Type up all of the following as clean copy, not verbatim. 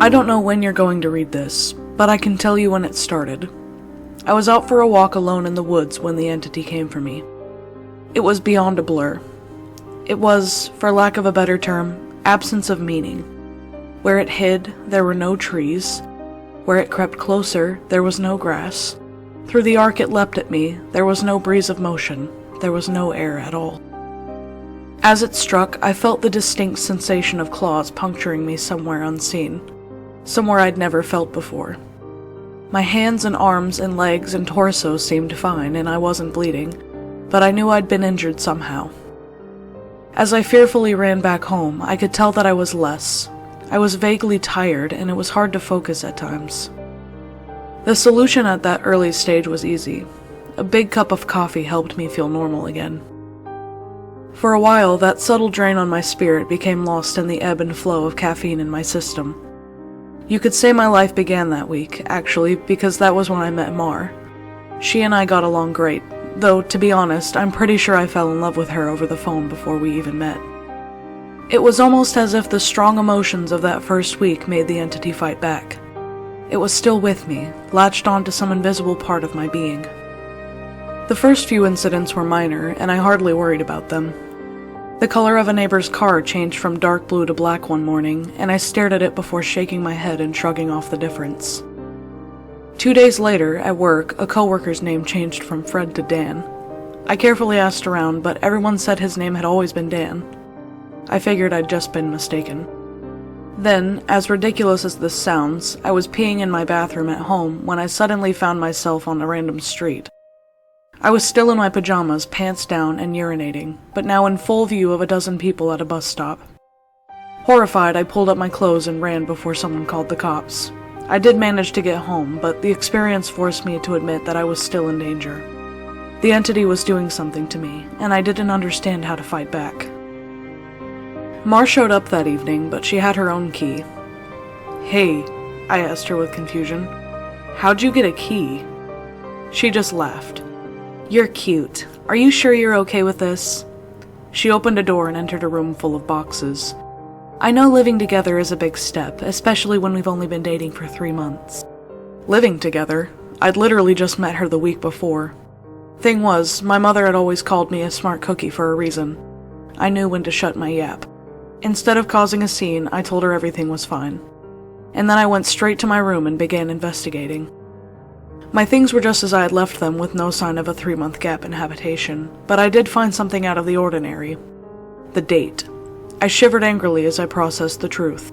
I don't know when you're going to read this, but I can tell you when it started. I was out for a walk alone in the woods when the entity came for me. It was beyond a blur. It was, for lack of a better term, absence of meaning. Where it hid, there were no trees. Where it crept closer, there was no grass. Through the arc it leapt at me, there was no breeze of motion. There was no air at all. As it struck, I felt the distinct sensation of claws puncturing me somewhere unseen. Somewhere I'd never felt before. My hands and arms and legs and torso seemed fine, and I wasn't bleeding, but I knew I'd been injured somehow. As I fearfully ran back home, I could tell that I was less. I was vaguely tired, and it was hard to focus at times. The solution at that early stage was easy. A big cup of coffee helped me feel normal again. For a while, that subtle drain on my spirit became lost in the ebb and flow of caffeine in my system. You could say my life began that week, actually, because that was when I met Mar. She and I got along great, though, to be honest, I'm pretty sure I fell in love with her over the phone before we even met. It was almost as if the strong emotions of that first week made the entity fight back. It was still with me, latched onto some invisible part of my being. The first few incidents were minor, and I hardly worried about them. The color of a neighbor's car changed from dark blue to black one morning, and I stared at it before shaking my head and shrugging off the difference. 2 days later, at work, a coworker's name changed from Fred to Dan. I carefully asked around, but everyone said his name had always been Dan. I figured I'd just been mistaken. Then, as ridiculous as this sounds, I was peeing in my bathroom at home when I suddenly found myself on a random street. I was still in my pajamas, pants down, and urinating, but now in full view of a dozen people at a bus stop. Horrified, I pulled up my clothes and ran before someone called the cops. I did manage to get home, but the experience forced me to admit that I was still in danger. The entity was doing something to me, and I didn't understand how to fight back. Mar showed up that evening, but she had her own key. "Hey," I asked her with confusion. "How'd you get a key?" She just laughed. "You're cute. Are you sure you're okay with this?" She opened a door and entered a room full of boxes. I know living together is a big step, especially when we've only been dating for 3 months. Living together? I'd literally just met her the week before. Thing was, my mother had always called me a smart cookie for a reason. I knew when to shut my yap. Instead of causing a scene, I told her everything was fine. And then I went straight to my room and began investigating. My things were just as I had left them, with no sign of a 3-month gap in habitation, but I did find something out of the ordinary. The date. I shivered angrily as I processed the truth.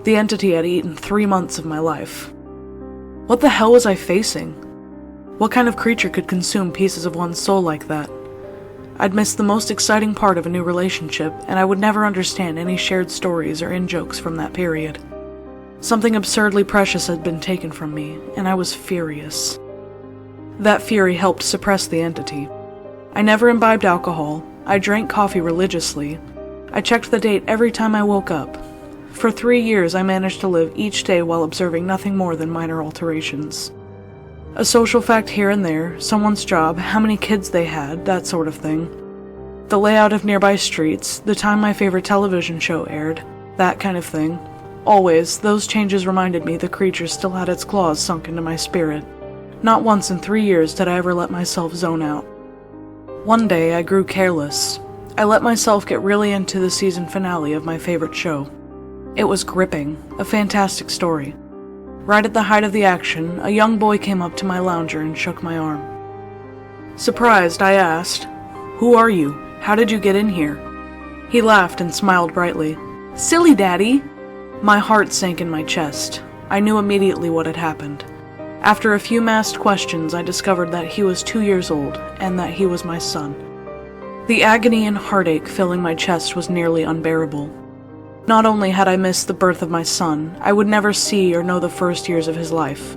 The entity had eaten 3 months of my life. What the hell was I facing? What kind of creature could consume pieces of one's soul like that? I'd missed the most exciting part of a new relationship, and I would never understand any shared stories or in-jokes from that period. Something absurdly precious had been taken from me, and I was furious. That fury helped suppress the entity. I never imbibed alcohol. I drank coffee religiously. I checked the date every time I woke up. For 3 years, I managed to live each day while observing nothing more than minor alterations. A social fact here and there, someone's job, how many kids they had, that sort of thing. The layout of nearby streets, the time my favorite television show aired, that kind of thing. Always, those changes reminded me the creature still had its claws sunk into my spirit. Not once in 3 years did I ever let myself zone out. One day, I grew careless. I let myself get really into the season finale of my favorite show. It was gripping, a fantastic story. Right at the height of the action, a young boy came up to my lounger and shook my arm. Surprised, I asked, "Who are you? How did you get in here?" He laughed and smiled brightly. "Silly Daddy!" My heart sank in my chest. I knew immediately what had happened. After a few masked questions, I discovered that he was 2 years old, and that he was my son. The agony and heartache filling my chest was nearly unbearable. Not only had I missed the birth of my son, I would never see or know the first years of his life.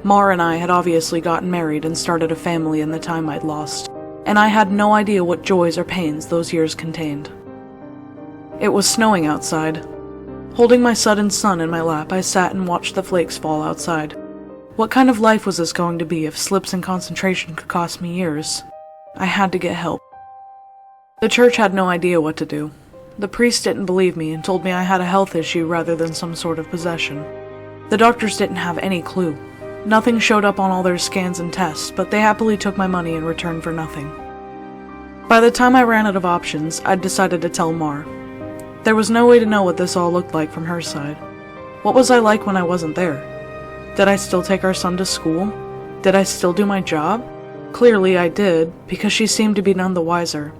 Mar and I had obviously gotten married and started a family in the time I'd lost, and I had no idea what joys or pains those years contained. It was snowing outside. Holding my sudden son in my lap, I sat and watched the flakes fall outside. What kind of life was this going to be if slips in concentration could cost me years? I had to get help. The church had no idea what to do. The priest didn't believe me and told me I had a health issue rather than some sort of possession. The doctors didn't have any clue. Nothing showed up on all their scans and tests, but they happily took my money in return for nothing. By the time I ran out of options, I'd decided to tell Mar. There was no way to know what this all looked like from her side. What was I like when I wasn't there? Did I still take our son to school? Did I still do my job? Clearly I did, because she seemed to be none the wiser.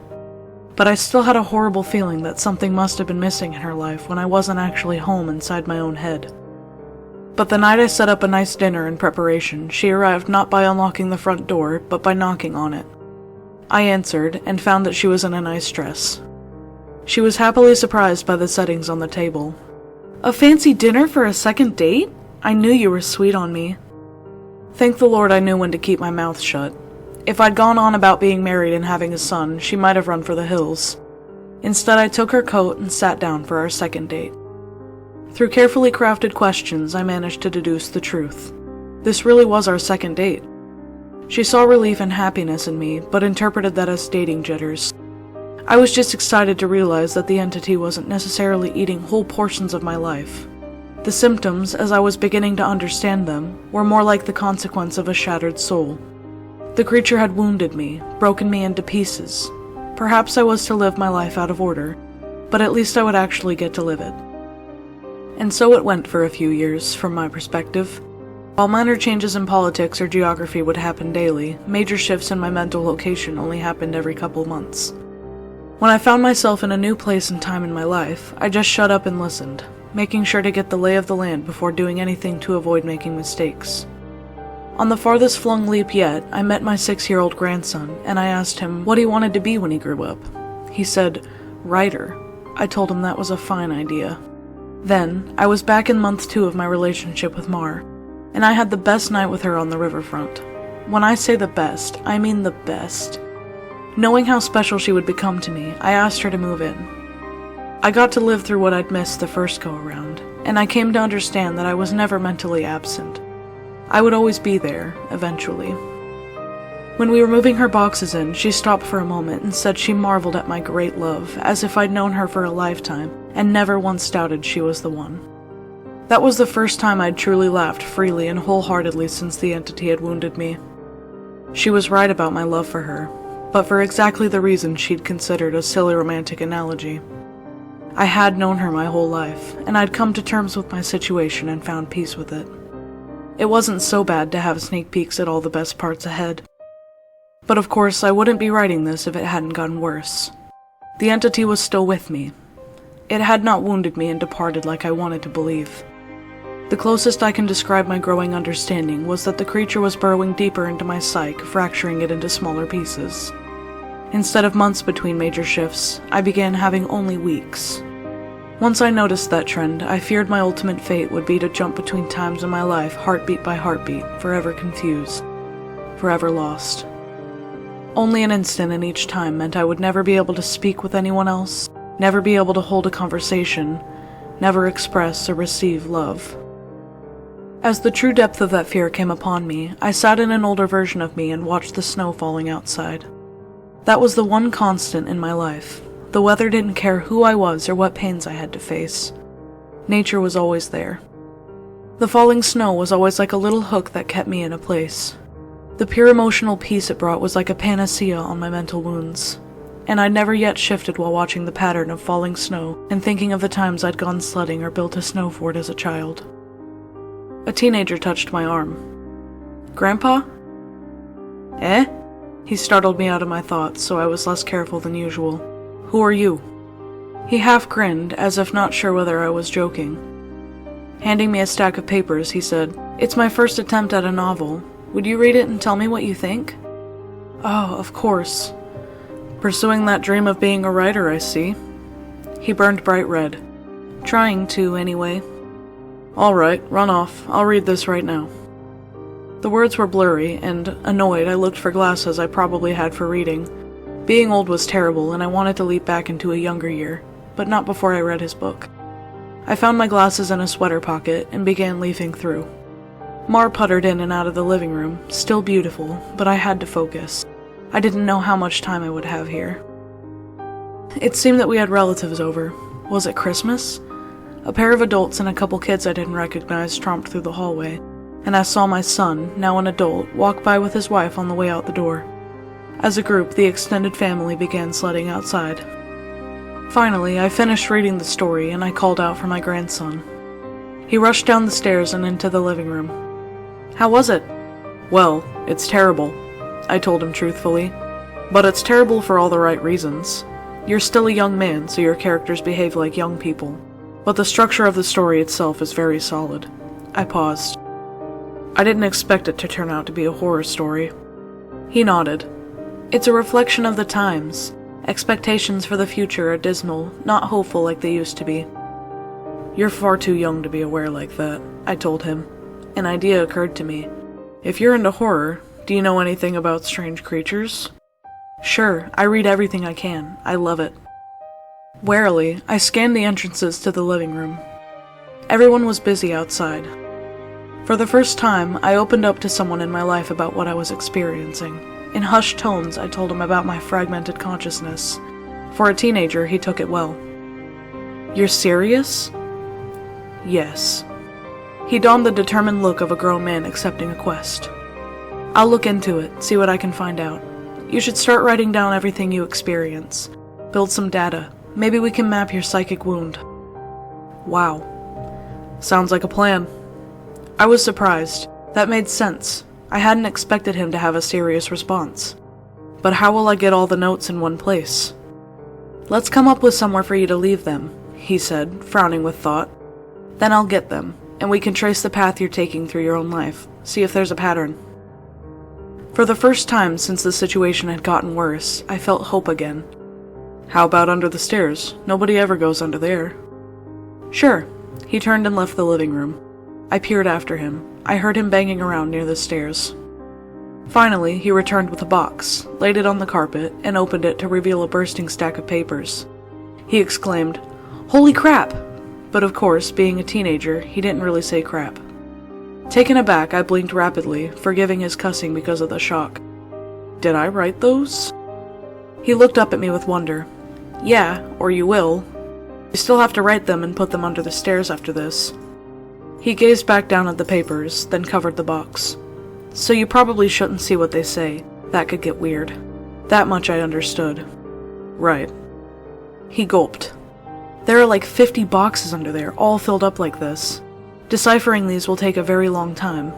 But I still had a horrible feeling that something must have been missing in her life when I wasn't actually home inside my own head. But the night I set up a nice dinner in preparation, she arrived not by unlocking the front door, but by knocking on it. I answered, and found that she was in a nice dress. She was happily surprised by the settings on the table. "A fancy dinner for a second date? I knew you were sweet on me." Thank the Lord I knew when to keep my mouth shut. If I'd gone on about being married and having a son, she might have run for the hills. Instead, I took her coat and sat down for our second date. Through carefully crafted questions, I managed to deduce the truth. This really was our second date. She saw relief and happiness in me, but interpreted that as dating jitters. I was just excited to realize that the entity wasn't necessarily eating whole portions of my life. The symptoms, as I was beginning to understand them, were more like the consequence of a shattered soul. The creature had wounded me, broken me into pieces. Perhaps I was to live my life out of order, but at least I would actually get to live it. And so it went for a few years, from my perspective. While minor changes in politics or geography would happen daily, major shifts in my mental location only happened every couple months. When I found myself in a new place and time in my life, I just shut up and listened, making sure to get the lay of the land before doing anything to avoid making mistakes. On the farthest flung leap yet, I met my 6-year-old grandson, and I asked him what he wanted to be when he grew up. He said, "Writer." I told him that was a fine idea. Then, I was back in month 2 of my relationship with Mar, and I had the best night with her on the riverfront. When I say the best, I mean the best. Knowing how special she would become to me, I asked her to move in. I got to live through what I'd missed the first go-around, and I came to understand that I was never mentally absent. I would always be there, eventually. When we were moving her boxes in, she stopped for a moment and said she marveled at my great love, as if I'd known her for a lifetime, and never once doubted she was the one. That was the first time I'd truly laughed freely and wholeheartedly since the entity had wounded me. She was right about my love for her, but for exactly the reason she'd considered a silly romantic analogy. I had known her my whole life, and I'd come to terms with my situation and found peace with it. It wasn't so bad to have sneak peeks at all the best parts ahead. But of course, I wouldn't be writing this if it hadn't gotten worse. The entity was still with me. It had not wounded me and departed like I wanted to believe. The closest I can describe my growing understanding was that the creature was burrowing deeper into my psyche, fracturing it into smaller pieces. Instead of months between major shifts, I began having only weeks. Once I noticed that trend, I feared my ultimate fate would be to jump between times in my life, heartbeat by heartbeat, forever confused, forever lost. Only an instant in each time meant I would never be able to speak with anyone else, never be able to hold a conversation, never express or receive love. As the true depth of that fear came upon me, I sat in an older version of me and watched the snow falling outside. That was the one constant in my life. The weather didn't care who I was or what pains I had to face. Nature was always there. The falling snow was always like a little hook that kept me in a place. The pure emotional peace it brought was like a panacea on my mental wounds. And I'd never yet shifted while watching the pattern of falling snow and thinking of the times I'd gone sledding or built a snow fort as a child. A teenager touched my arm. "Grandpa?" "Eh?" He startled me out of my thoughts, so I was less careful than usual. "Who are you?" He half grinned, as if not sure whether I was joking. Handing me a stack of papers, he said, "It's my first attempt at a novel. Would you read it and tell me what you think?" "Oh, of course. Pursuing that dream of being a writer, I see." He burned bright red. "Trying to, anyway." "All right, run off. I'll read this right now." The words were blurry, and, annoyed, I looked for glasses I probably had for reading. Being old was terrible, and I wanted to leap back into a younger year, but not before I read his book. I found my glasses in a sweater pocket and began leafing through. Mar puttered in and out of the living room, still beautiful, but I had to focus. I didn't know how much time I would have here. It seemed that we had relatives over. Was it Christmas? A pair of adults and a couple kids I didn't recognize tromped through the hallway, and I saw my son, now an adult, walk by with his wife on the way out the door. As a group, the extended family began sledding outside. Finally, I finished reading the story and I called out for my grandson. He rushed down the stairs and into the living room. "How was it?" "Well, it's terrible," I told him truthfully. "But it's terrible for all the right reasons. You're still a young man, so your characters behave like young people. But the structure of the story itself is very solid." I paused. I didn't expect it to turn out to be a horror story. He nodded. "It's a reflection of the times. Expectations for the future are dismal, not hopeful like they used to be." "You're far too young to be aware like that," I told him. An idea occurred to me. "If you're into horror, do you know anything about strange creatures?" "Sure, I read everything I can. I love it." Warily, I scanned the entrances to the living room. Everyone was busy outside. For the first time, I opened up to someone in my life about what I was experiencing. In hushed tones, I told him about my fragmented consciousness. For a teenager, he took it well. "You're serious?" "Yes." He donned the determined look of a grown man accepting a quest. "I'll look into it, see what I can find out. You should start writing down everything you experience. Build some data. Maybe we can map your psychic wound." "Wow. Sounds like a plan." I was surprised. That made sense. I hadn't expected him to have a serious response. "But how will I get all the notes in one place?" "Let's come up with somewhere for you to leave them," he said, frowning with thought. "Then I'll get them, and we can trace the path you're taking through your own life, see if there's a pattern." For the first time since the situation had gotten worse, I felt hope again. "How about under the stairs? Nobody ever goes under there." "Sure." He turned and left the living room. I peered after him. I heard him banging around near the stairs. Finally, he returned with a box, laid it on the carpet, and opened it to reveal a bursting stack of papers. He exclaimed, "Holy crap!" But of course, being a teenager, he didn't really say crap. Taken aback, I blinked rapidly, forgiving his cussing because of the shock. "Did I write those?" He looked up at me with wonder. "Yeah, or you will. You still have to write them and put them under the stairs after this." He gazed back down at the papers, then covered the box. "So you probably shouldn't see what they say. That could get weird." That much I understood. "Right." He gulped. "There are like 50 boxes under there, all filled up like this. Deciphering these will take a very long time."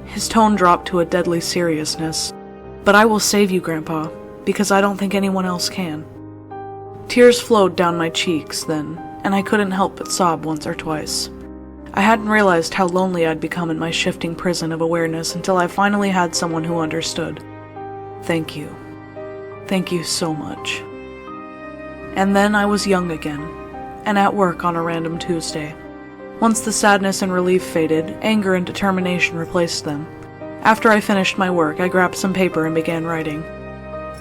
His tone dropped to a deadly seriousness. "But I will save you, Grandpa, because I don't think anyone else can." Tears flowed down my cheeks then, and I couldn't help but sob once or twice. I hadn't realized how lonely I'd become in my shifting prison of awareness until I finally had someone who understood. "Thank you. Thank you so much." And then I was young again, and at work on a random Tuesday. Once the sadness and relief faded, anger and determination replaced them. After I finished my work, I grabbed some paper and began writing.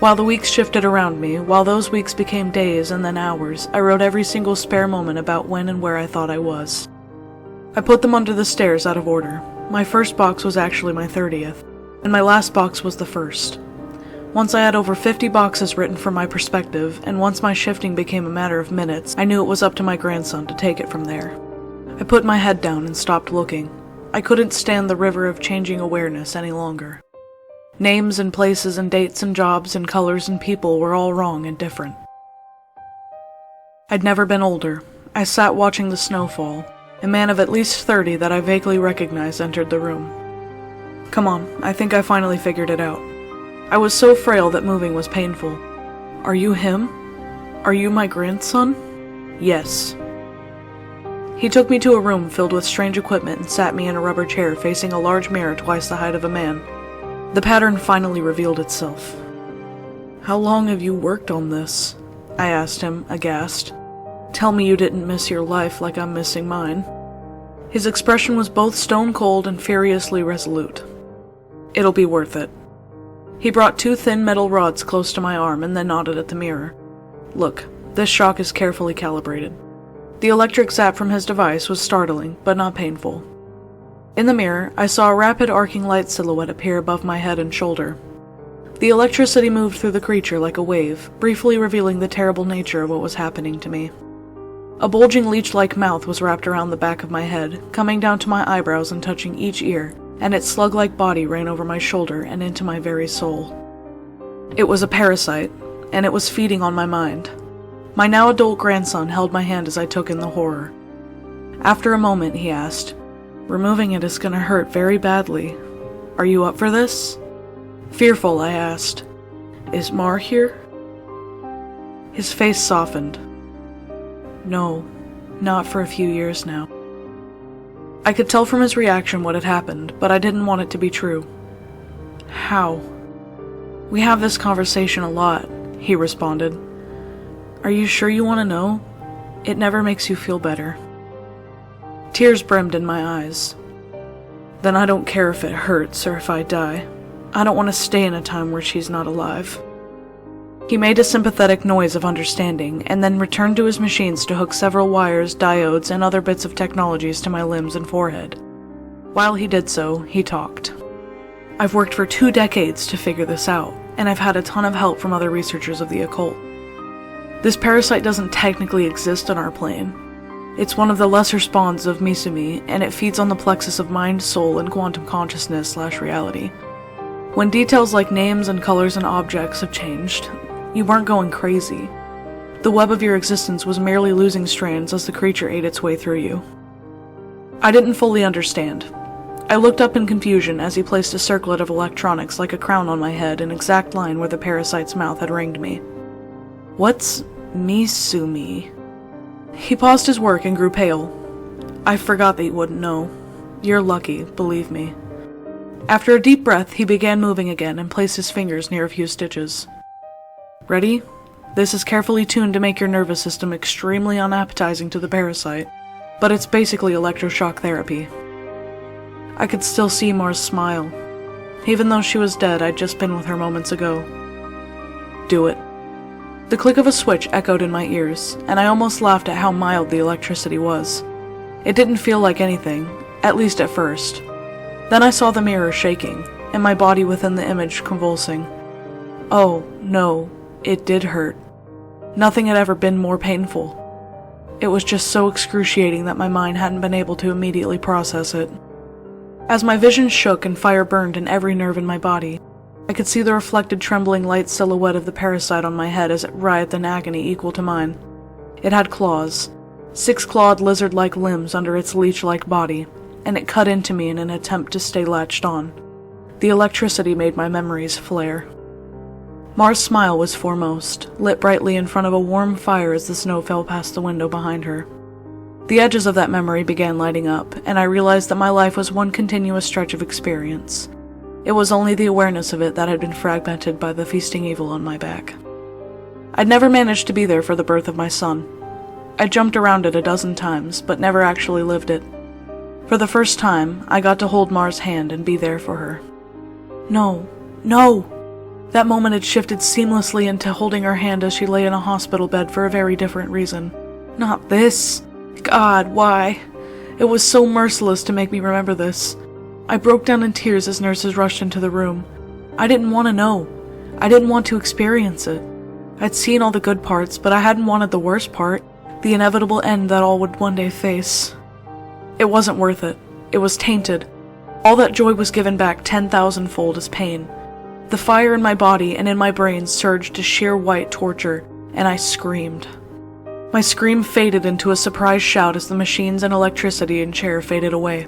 While the weeks shifted around me, while those weeks became days and then hours, I wrote every single spare moment about when and where I thought I was. I put them under the stairs out of order. My first box was actually my 30th, and my last box was the first. Once I had over 50 boxes written from my perspective, and once my shifting became a matter of minutes, I knew it was up to my grandson to take it from there. I put my head down and stopped looking. I couldn't stand the river of changing awareness any longer. Names and places and dates and jobs and colors and people were all wrong and different. I'd never been older. I sat watching the snow fall. A man of at least 30 that I vaguely recognized entered the room. "Come on, I think I finally figured it out." I was so frail that moving was painful. "Are you him? Are you my grandson?" "Yes." He took me to a room filled with strange equipment and sat me in a rubber chair facing a large mirror twice the height of a man. The pattern finally revealed itself. "How long have you worked on this?" I asked him, aghast. "Tell me you didn't miss your life like I'm missing mine." His expression was both stone cold and furiously resolute. "It'll be worth it." He brought 2 thin metal rods close to my arm and then nodded at the mirror. "Look, this shock is carefully calibrated." The electric zap from his device was startling, but not painful. In the mirror, I saw a rapid arcing light silhouette appear above my head and shoulder. The electricity moved through the creature like a wave, briefly revealing the terrible nature of what was happening to me. A bulging leech-like mouth was wrapped around the back of my head, coming down to my eyebrows and touching each ear, and its slug-like body ran over my shoulder and into my very soul. It was a parasite, and it was feeding on my mind. My now adult grandson held my hand as I took in the horror. After a moment, he asked, "Removing it is gonna hurt very badly. Are you up for this?" Fearful, I asked, "Is Mar here?" His face softened. "No, not for a few years now." I could tell from his reaction what had happened, but I didn't want it to be true. "How?" "We have this conversation a lot," he responded. "Are you sure you want to know? It never makes you feel better." Tears brimmed in my eyes. "Then I don't care if it hurts or if I die. I don't want to stay in a time where she's not alive." He made a sympathetic noise of understanding, and then returned to his machines to hook several wires, diodes, and other bits of technologies to my limbs and forehead. While he did so, he talked. "I've worked for 2 decades to figure this out, and I've had a ton of help from other researchers of the occult. This parasite doesn't technically exist on our plane. It's one of the lesser spawns of Misumi, and it feeds on the plexus of mind, soul, and quantum consciousness/reality. When details like names and colors and objects have changed, you weren't going crazy. The web of your existence was merely losing strands as the creature ate its way through you." I didn't fully understand. I looked up in confusion as he placed a circlet of electronics like a crown on my head in exact line where the parasite's mouth had ringed me. "What's Misumi?" He paused his work and grew pale. "I forgot that you wouldn't know. You're lucky, believe me." After a deep breath, he began moving again and placed his fingers near a few stitches. "Ready? This is carefully tuned to make your nervous system extremely unappetizing to the parasite, but it's basically electroshock therapy." I could still see Mar's smile. Even though she was dead, I'd just been with her moments ago. "Do it." The click of a switch echoed in my ears, and I almost laughed at how mild the electricity was. It didn't feel like anything, at least at first. Then I saw the mirror shaking, and my body within the image convulsing. Oh, no, it did hurt. Nothing had ever been more painful. It was just so excruciating that my mind hadn't been able to immediately process it. As my vision shook and fire burned in every nerve in my body, I could see the reflected trembling light silhouette of the parasite on my head as it writhed in agony equal to mine. It had claws, 6-clawed lizard-like limbs under its leech-like body, and it cut into me in an attempt to stay latched on. The electricity made my memories flare. Mar's smile was foremost, lit brightly in front of a warm fire as the snow fell past the window behind her. The edges of that memory began lighting up, and I realized that my life was one continuous stretch of experience. It was only the awareness of it that had been fragmented by the feasting evil on my back. I'd never managed to be there for the birth of my son. I jumped around it a dozen times, but never actually lived it. For the first time, I got to hold Mar's hand and be there for her. No, no! That moment had shifted seamlessly into holding her hand as she lay in a hospital bed for a very different reason. Not this. God, why? It was so merciless to make me remember this. I broke down in tears as nurses rushed into the room. I didn't want to know. I didn't want to experience it. I'd seen all the good parts, but I hadn't wanted the worst part, the inevitable end that all would one day face. It wasn't worth it. It was tainted. All that joy was given back 10,000-fold as pain. The fire in my body and in my brain surged to sheer white torture, and I screamed. My scream faded into a surprised shout as the machines and electricity and chair faded away.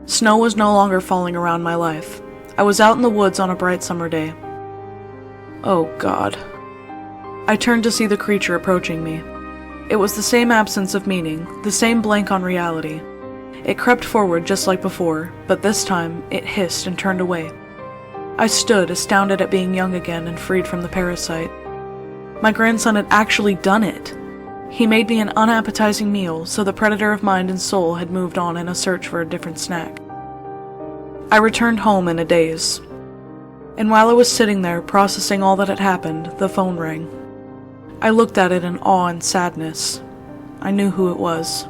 Snow was no longer falling around my life. I was out in the woods on a bright summer day. Oh, God. I turned to see the creature approaching me. It was the same absence of meaning, the same blank on reality. It crept forward just like before, but this time it hissed and turned away. I stood, astounded at being young again and freed from the parasite. My grandson had actually done it. He made me an unappetizing meal, so the predator of mind and soul had moved on in a search for a different snack. I returned home in a daze. And while I was sitting there processing all that had happened, the phone rang. I looked at it in awe and sadness. I knew who it was.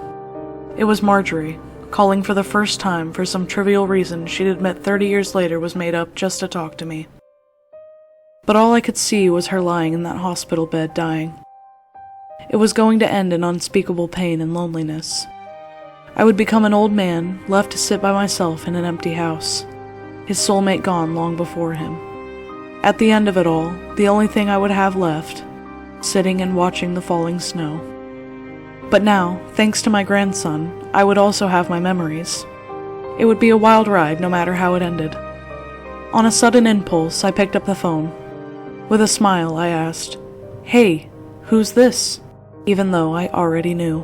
It was Marjorie, calling for the first time for some trivial reason she'd admit 30 years later was made up just to talk to me. but all I could see was her lying in that hospital bed dying. It was going to end in unspeakable pain and loneliness. I would become an old man, left to sit by myself in an empty house, his soulmate gone long before him. At the end of it all, the only thing I would have left, sitting and watching the falling snow. But now, thanks to my grandson, I would also have my memories. It would be a wild ride no matter how it ended. On a sudden impulse, I picked up the phone. With a smile, I asked, "Hey, who's this?" even though I already knew.